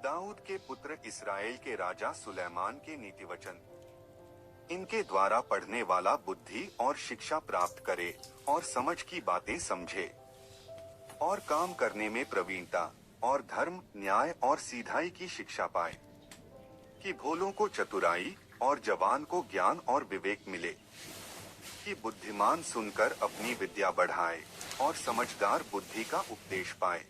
दाऊद के पुत्र इस्राएल के राजा सुलेमान के नीतिवचन। इनके द्वारा पढ़ने वाला बुद्धि और शिक्षा प्राप्त करे और समझ की बातें समझे और काम करने में प्रवीणता और धर्म, न्याय और सीधाई की शिक्षा पाए, कि भोलों को चतुराई और जवान को ज्ञान और विवेक मिले, कि बुद्धिमान सुनकर अपनी विद्या बढ़ाए और समझदार बुद्धि का उपदेश पाए,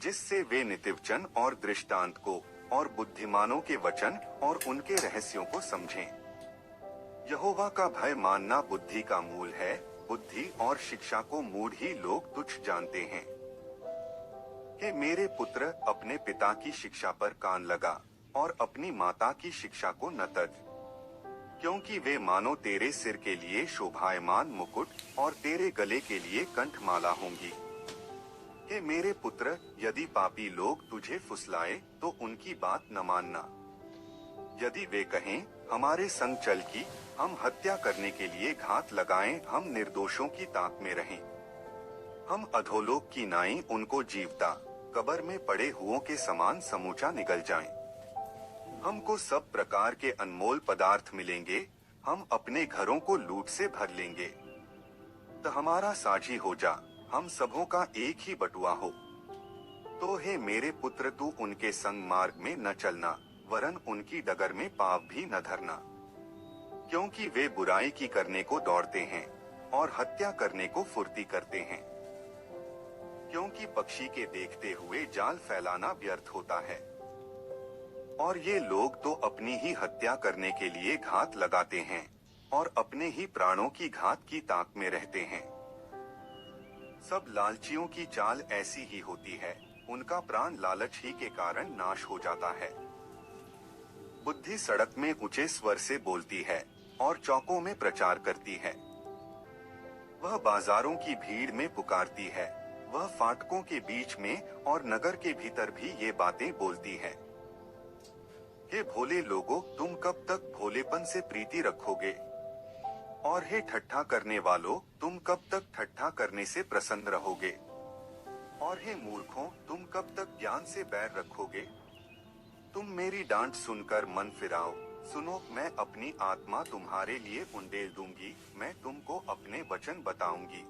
जिससे वे नीतिवचन और दृष्टांत को और बुद्धिमानों के वचन और उनके रहस्यों को समझें। यहोवा का भय मानना बुद्धि का मूल है। बुद्धि और शिक्षा को मूढ़ ही लोग तुच्छ जानते हैं। हे मेरे पुत्र, अपने पिता की शिक्षा पर कान लगा और अपनी माता की शिक्षा को न तज, क्योंकि वे मानो तेरे सिर के लिए शोभायमान मुकुट और तेरे गले के लिए कंठमाला होंगी। हे मेरे पुत्र, यदि पापी लोग तुझे फुसलाए तो उनकी बात न मानना। यदि वे कहें, हमारे संग चल कि हम हत्या करने के लिए घात लगाएं, हम निर्दोषों की ताक में रहें, हम अधोलोक की नाई उनको जीवता कब्र में पड़े हुओं के समान समूचा निगल जाएं। हमको सब प्रकार के अनमोल पदार्थ मिलेंगे, हम अपने घरों को लूट से भर लेंगे। तो हमारा साझी हो जा, हम सबों का एक ही बटुआ हो। तो हे मेरे पुत्र, तू उनके संग मार्ग में न चलना, वरन उनकी डगर में पाँव भी न धरना, क्योंकि वे बुराई की करने को दौड़ते हैं और हत्या करने को फुर्ती करते हैं। क्योंकि पक्षी के देखते हुए जाल फैलाना व्यर्थ होता है, और ये लोग तो अपनी ही हत्या करने के लिए घात लगाते हैं और अपने ही प्राणों की घात की ताक में रहते हैं। सब लालचियों की चाल ऐसी ही होती है, उनका प्राण लालच ही के कारण नाश हो जाता है। बुद्धि सड़क में ऊंचे स्वर से बोलती है और चौकों में प्रचार करती है। वह बाजारों की भीड़ में पुकारती है, वह फाटकों के बीच में और नगर के भीतर भी ये बातें बोलती है। हे भोले लोगों, तुम कब तक भोलेपन से प्रीति रखोगे? और हे ठट्ठा करने वालों, तुम कब तक ठट्ठा करने से प्रसन्न रहोगे? और हे मूर्खों, तुम कब तक ज्ञान से बैर रखोगे? तुम मेरी डांट सुनकर मन फिराओ। सुनो, मैं अपनी आत्मा तुम्हारे लिए उंडेल दूंगी, मैं तुमको अपने वचन बताऊंगी।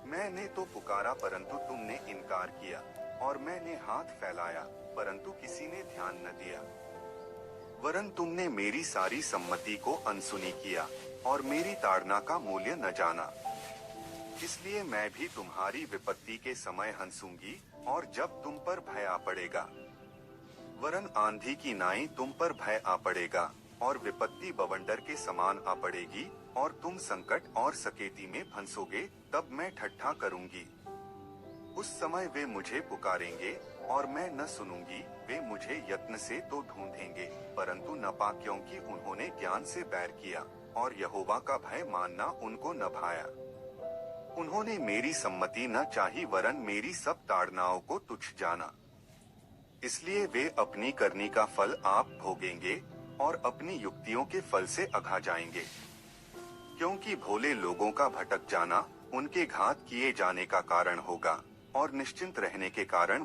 मैंने तो पुकारा परंतु तुमने इनकार किया, और मैंने हाथ फैलाया परंतु किसी ने ध्यान न दिया। वरन तुमने मेरी सारी सम्मति को अनसुनी किया और मेरी ताड़ना का मूल्य न जाना। इसलिए मैं भी तुम्हारी विपत्ति के समय हंसूंगी और जब तुम पर भय आ पड़ेगा। वरन आंधी की नाई तुम पर भय आ पड़ेगा और विपत्ति बवंडर के समान आ पड़ेगी और तुम संकट और सकेती में फंसोगे, तब मैं ठट्ठा करूंगी। उस समय वे मुझे पुकारेंगे और मैं न सुनूंगी। वे मुझे यत्न से तो ढूंढेंगे परंतु न पा, क्योंकि उन्होंने ज्ञान से बैर किया और यहोवा का भय मानना उनको न भाया। उन्होंने मेरी सम्मति न चाही वरन मेरी सब ताड़नाओं को तुच्छ जाना। इसलिए वे अपनी करनी का फल आप भोगेंगे और अपनी युक्तियों के फल से अघा जाएंगे। क्योंकि भोले लोगों का भटक जाना उनके घात किए जाने का कारण होगा और निश्चिंत रहने के कारण